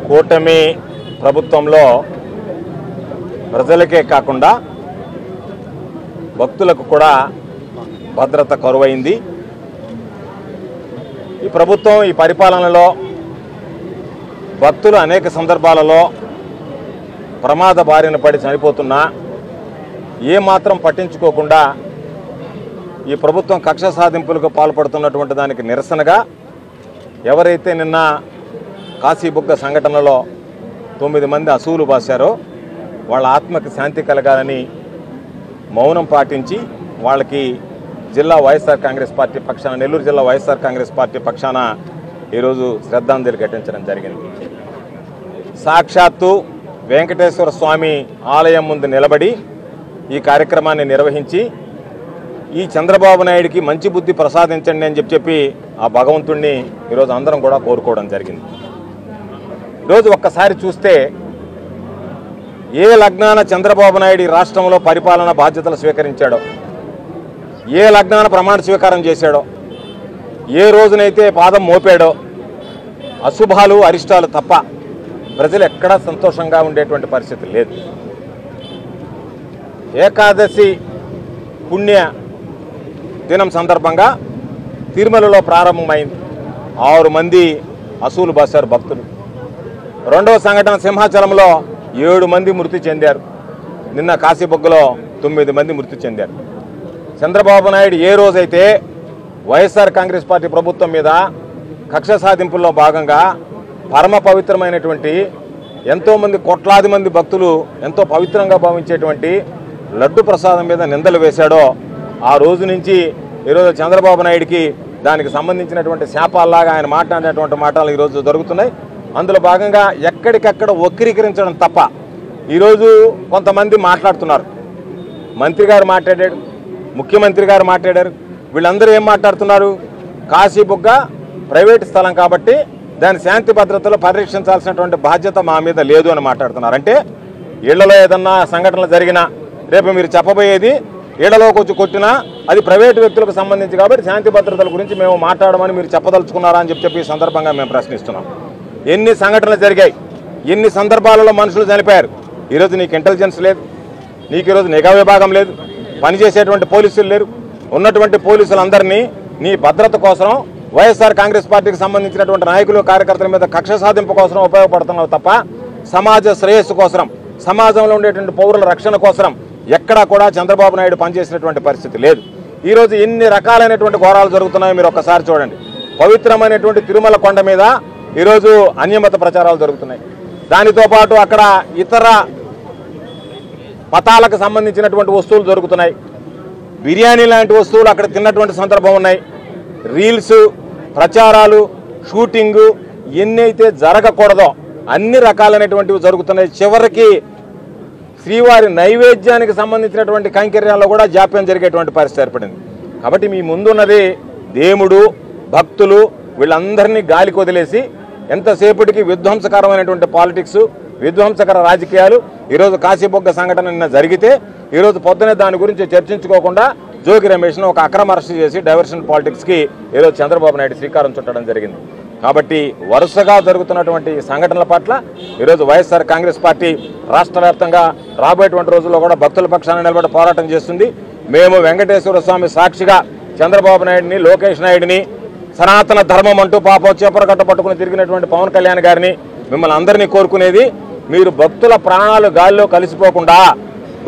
కూటమి ప్రభుత్వంలో ప్రజలకే కాకుండా భక్తులకు కూడా భద్రత కరువైంది. ఈ ప్రభుత్వం ఈ పరిపాలనలో భక్తులు అనేక సందర్భాలలో ప్రమాద బారిన పడి చనిపోతున్నా ఏమాత్రం పట్టించుకోకుండా ఈ ప్రభుత్వం కక్ష సాధింపులకు పాల్పడుతున్నటువంటి దానికి నిరసనగా ఎవరైతే నిన్న కాశీబుగ్గ సంఘటనలో 9 మంది అసూలు బాశారో వాళ్ళ ఆత్మకి శాంతి కలగాలని మౌనం పాటించి వాళ్ళకి జిల్లా వైఎస్ఆర్ కాంగ్రెస్ పార్టీ పక్షాన నెల్లూరు జిల్లా వైఎస్ఆర్ కాంగ్రెస్ పార్టీ పక్షాన ఈరోజు శ్రద్ధాంజలి ఘటించడం జరిగింది. సాక్షాత్తు వెంకటేశ్వర స్వామి ఆలయం ముందు నిలబడి ఈ కార్యక్రమాన్ని నిర్వహించి ఈ చంద్రబాబు నాయుడికి మంచి బుద్ధి ప్రసాదించండి అని చెప్పి ఆ భగవంతుణ్ణి ఈరోజు అందరం కూడా కోరుకోవడం జరిగింది. ఈరోజు ఒక్కసారి చూస్తే ఏ లగ్నాన చంద్రబాబు నాయుడు ఈ రాష్ట్రంలో పరిపాలన బాధ్యతలు స్వీకరించాడో, ఏ లగ్నాన ప్రమాణ స్వీకారం చేశాడో, ఏ రోజునైతే పాదం మోపాడో అశుభాలు అరిష్టాలు తప్ప ప్రజలు ఎక్కడా సంతోషంగా ఉండేటువంటి పరిస్థితి లేదు. ఏకాదశి పుణ్య దినం సందర్భంగా తిరుమలలో ప్రారంభమైంది. 6 మంది అసూలు బాశారు భక్తులు. రెండవ సంఘటన సింహాచలంలో 7 మంది మృతి చెందారు. నిన్న కాశీబుగ్గలో 9 మంది మృతి చెందారు. చంద్రబాబు నాయుడు ఏ రోజైతే వైఎస్ఆర్ కాంగ్రెస్ పార్టీ ప్రభుత్వం మీద కక్ష సాధింపుల్లో భాగంగా పరమ పవిత్రమైనటువంటి ఎంతోమంది కోట్లాది మంది భక్తులు ఎంతో పవిత్రంగా భావించేటువంటి లడ్డు ప్రసాదం మీద నిందలు వేశాడో ఆ రోజు నుంచి ఈరోజు చంద్రబాబు నాయుడికి దానికి సంబంధించినటువంటి శాపాల్లాగా ఆయన మాట్లాడినటువంటి మాటలు ఈరోజు జరుగుతున్నాయి. అందులో భాగంగా ఎక్కడికక్కడ వక్రీకరించడం తప్ప ఈరోజు కొంతమంది మాట్లాడుతున్నారు. మంత్రి గారు మాట్లాడాడు, ముఖ్యమంత్రి గారు మాట్లాడారు. వీళ్ళందరూ ఏం మాట్లాడుతున్నారు? కాశీబుగ్గ ప్రైవేట్ స్థలం కాబట్టి దాని శాంతి భద్రతలు పరిరక్షించాల్సినటువంటి బాధ్యత మా మీద లేదు అని మాట్లాడుతున్నారు. అంటే ఇళ్లలో ఏదన్నా సంఘటనలు జరిగినా రేపు మీరు చెప్పబోయేది ఇళ్లలోకి వచ్చి కొట్టినా అది ప్రైవేటు వ్యక్తులకు సంబంధించి కాబట్టి శాంతి భద్రతల గురించి మేము మాట్లాడమని మీరు చెప్పదలుచుకున్నారా అని చెప్పి ఈ సందర్భంగా మేము ప్రశ్నిస్తున్నాం. ఎన్ని సంఘటనలు జరిగాయి, ఎన్ని సందర్భాలలో మనుషులు చనిపోయారు. ఈరోజు నీకు ఇంటెలిజెన్స్ లేదు, నీకు ఈరోజు నిఘా విభాగం లేదు, పనిచేసేటువంటి పోలీసులు లేరు. ఉన్నటువంటి పోలీసులందరినీ నీ భద్రత కోసం వైఎస్ఆర్ కాంగ్రెస్ పార్టీకి సంబంధించినటువంటి నాయకులు కార్యకర్తల మీద కక్ష సాధింపు కోసం ఉపయోగపడుతున్నావు తప్ప సమాజ శ్రేయస్సు కోసం, సమాజంలో ఉండేటువంటి పౌరుల రక్షణ కోసం ఎక్కడా కూడా చంద్రబాబు నాయుడు పనిచేసినటువంటి పరిస్థితి లేదు. ఈరోజు ఎన్ని రకాలైనటువంటి ఘోరాలు జరుగుతున్నాయో మీరు ఒక్కసారి చూడండి. పవిత్రమైనటువంటి తిరుమల కొండ మీద ఈరోజు అన్యమత ప్రచారాలు జరుగుతున్నాయి. దానితో పాటు అక్కడ ఇతర మతాలకు సంబంధించినటువంటి వస్తువులు దొరుకుతున్నాయి. బిర్యానీ లాంటి వస్తువులు అక్కడ తిన్నటువంటి సందర్భం ఉన్నాయి. రీల్స్, ప్రచారాలు, షూటింగు ఎన్నైతే జరగకూడదో అన్ని రకాలైనటువంటివి జరుగుతున్నాయి. చివరికి శ్రీవారి నైవేద్యానికి సంబంధించినటువంటి కైంకర్యాల్లో కూడా జాప్యం జరిగేటువంటి పరిస్థితి ఏర్పడింది. కాబట్టి మీ ముందున్నది దేవుడు, భక్తులు వీళ్ళందరినీ గాలికి వదిలేసి ఎంతసేపటికి విధ్వంసకరమైనటువంటి పాలిటిక్స్, విధ్వంసకర రాజకీయాలు. ఈరోజు కాశీబుగ్గ సంఘటన నిన్న జరిగితే ఈరోజు పొద్దునే దాని గురించి చర్చించుకోకుండా జోగి రమేష్ను ఒక అక్రమ అరెస్ట్ చేసి డైవర్షన్ పాలిటిక్స్కి ఈరోజు చంద్రబాబు నాయుడు శ్రీకారం చుట్టడం జరిగింది. కాబట్టి వరుసగా జరుగుతున్నటువంటి సంఘటనల పట్ల ఈరోజు వైఎస్ఆర్ కాంగ్రెస్ పార్టీ రాష్ట్ర వ్యాప్తంగా రాబోయేటువంటి రోజుల్లో కూడా భక్తుల పక్షాన నిలబడి పోరాటం చేస్తుంది. మేము వెంకటేశ్వర స్వామి సాక్షిగా చంద్రబాబు నాయుడిని, లోకేష్ నాయుడిని, సనాతన ధర్మం అంటూ పాపం చేపరకట్ట పట్టుకుని తిరిగినటువంటి పవన్ కళ్యాణ్ గారిని మిమ్మల్ని అందరినీ కోరుకునేది మీరు భక్తుల ప్రాణాలు గాలిలో కలిసిపోకుండా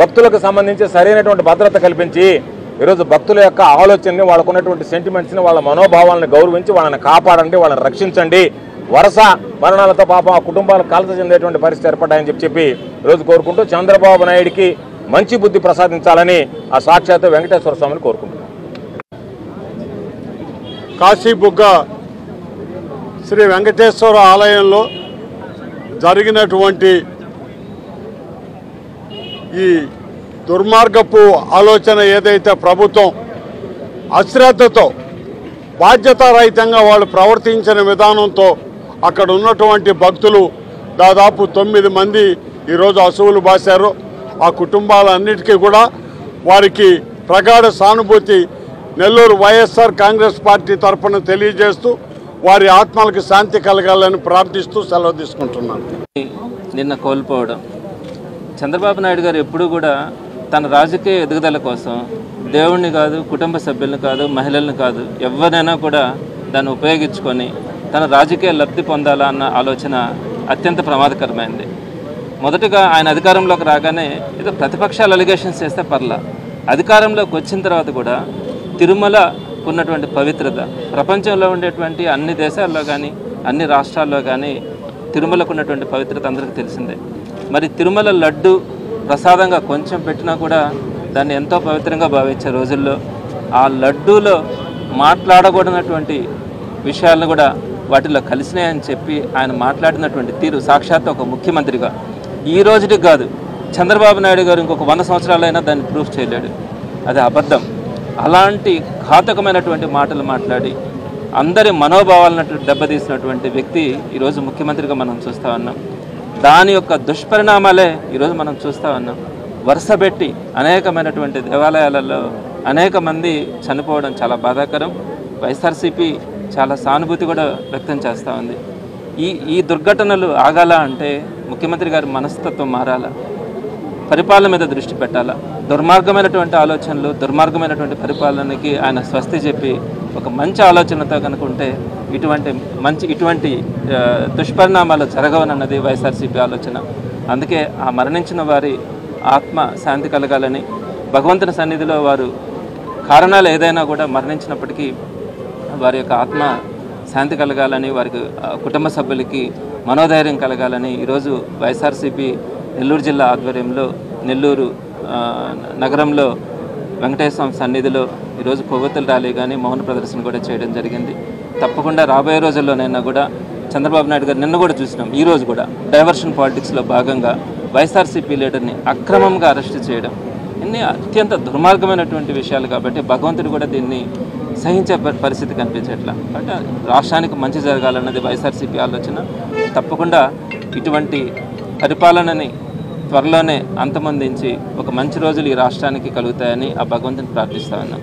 భక్తులకు సంబంధించి సరైనటువంటి భద్రత కల్పించి ఈరోజు భక్తుల యొక్క ఆలోచనని, వాళ్ళకున్నటువంటి సెంటిమెంట్స్ని, వాళ్ళ మనోభావాలను గౌరవించి వాళ్ళని కాపాడండి, వాళ్ళని రక్షించండి. వరుస మరణాలతో పాపం ఆ కుటుంబాలు కాల్త చెందేటువంటి పరిస్థితి ఏర్పడ్డాయని చెప్పి ఈరోజు కోరుకుంటూ చంద్రబాబు నాయుడికి మంచి బుద్ధి ప్రసాదించాలని ఆ సాక్షాత్తు వెంకటేశ్వర స్వామిని కోరుకుంటున్నాను. కాశీబుగ్గ శ్రీ వెంకటేశ్వర ఆలయంలో జరిగినటువంటి ఈ దుర్మార్గపు ఆలోచన ఏదైతే ప్రభుత్వం అశ్రద్ధతో బాధ్యతారహితంగా వాళ్ళు ప్రవర్తించిన విధానంతో అక్కడ ఉన్నటువంటి భక్తులు దాదాపు 9 మంది ఈరోజు అసువులు బాశారు. ఆ కుటుంబాలన్నిటికీ కూడా వారికి ప్రగాఢ సానుభూతి నెల్లూరు వైఎస్ఆర్ కాంగ్రెస్ పార్టీ తరఫున తెలియజేస్తూ వారి ఆత్మలకు శాంతి కలగాలని ప్రార్థిస్తూ సెలవు తీసుకుంటున్నాను. నిన్న కోల్పోవడం, చంద్రబాబు నాయుడు గారు ఎప్పుడూ కూడా తన రాజకీయ ఎదుగుదల కోసం దేవుణ్ణి కాదు, కుటుంబ సభ్యులను కాదు, మహిళలను కాదు, ఎవరినైనా కూడా దాన్ని ఉపయోగించుకొని తన రాజకీయ లబ్ధి పొందాలా అన్న ఆలోచన అత్యంత ప్రమాదకరమైంది. మొదటగా ఆయన అధికారంలోకి రాగానే ఏదో ప్రతిపక్షాలు అలిగేషన్స్ చేస్తే పర్లా, అధికారంలోకి వచ్చిన తర్వాత కూడా తిరుమలకు ఉన్నటువంటి పవిత్రత ప్రపంచంలో ఉండేటువంటి అన్ని దేశాల్లో కానీ అన్ని రాష్ట్రాల్లో కానీ తిరుమలకు ఉన్నటువంటి పవిత్రత అందరికీ తెలిసిందే. మరి తిరుమల లడ్డు ప్రసాదంగా కొంచెం పెట్టినా కూడా దాన్ని ఎంతో పవిత్రంగా భావించే రోజుల్లో ఆ లడ్డూలో మాట్లాడకూడనటువంటి విషయాలను కూడా వాటిలో కలిసినాయని చెప్పి ఆయన మాట్లాడినటువంటి తీరు సాక్షాత్ ఒక ముఖ్యమంత్రిగా ఈ రోజుకి కాదు, చంద్రబాబు నాయుడు గారు ఇంకొక 100 సంవత్సరాలైనా దాన్ని ప్రూఫ్ చేయలేడు. అది అబద్ధం. అలాంటి ఘాతకమైనటువంటి మాటలు మాట్లాడి అందరి మనోభావాలను దెబ్బతీసినటువంటి వ్యక్తి ఈరోజు ముఖ్యమంత్రిగా మనం చూస్తూ ఉన్నాం. దాని యొక్క దుష్పరిణామాలే ఈరోజు మనం చూస్తూ ఉన్నాం. వరుసపెట్టి అనేకమైనటువంటి దేవాలయాలలో అనేక మంది చనిపోవడం చాలా బాధాకరం. వైఎస్ఆర్సీపీ చాలా సానుభూతి కూడా వ్యక్తం చేస్తూ ఉంది. ఈ దుర్ఘటనలు ఆగాల అంటే ముఖ్యమంత్రి గారి మనస్తత్వం మారాలా, పరిపాలన మీద దృష్టి పెట్టాలా. దుర్మార్గమైనటువంటి ఆలోచనలు, దుర్మార్గమైనటువంటి పరిపాలనకి ఆయన స్వస్తి చెప్పి ఒక మంచి ఆలోచనతో కనుకుంటే ఇటువంటి దుష్పరిణామాలు జరగవనన్నది వైఎస్ఆర్సీపీ ఆలోచన. అందుకే ఆ మరణించిన వారి ఆత్మ శాంతి కలగాలని భగవంతుని సన్నిధిలో వారు కారణాలు ఏదైనా కూడా మరణించినప్పటికీ వారి యొక్క ఆత్మ శాంతి కలగాలని, వారికి కుటుంబ సభ్యులకి మనోధైర్యం కలగాలని ఈరోజు వైఎస్ఆర్సీపీ నెల్లూరు జిల్లా ఆధ్వర్యంలో నెల్లూరు నగరంలో వెంకటేశ్వర సన్నిధిలో ఈరోజు కొవ్వొత్తుల ర్యాలీ కానీ మౌన ప్రదర్శన కూడా చేయడం జరిగింది. తప్పకుండా రాబోయే రోజుల్లోనైనా కూడా చంద్రబాబు నాయుడు గారు నిన్న కూడా చూసినాం, ఈరోజు కూడా డైవర్షన్ పాలిటిక్స్లో భాగంగా వైఎస్ఆర్సీపీ లీడర్ని అక్రమంగా అరెస్ట్ చేయడం ఇన్ని అత్యంత దుర్మార్గమైనటువంటి విషయాలు కాబట్టి భగవంతుడు కూడా దీన్ని సహించే పరిస్థితి కనిపించట్లా. అంటే రాష్ట్రానికి మంచి జరగాలన్నది వైఎస్ఆర్సీపీ ఆలోచన. తప్పకుండా ఇటువంటి పరిపాలనని త్వరలోనే అంతమొందించి ఒక మంచి రోజులు ఈ రాష్ట్రానికి కలుగుతాయని ఆ భగవంతుని ప్రార్థిస్తా ఉన్నాం.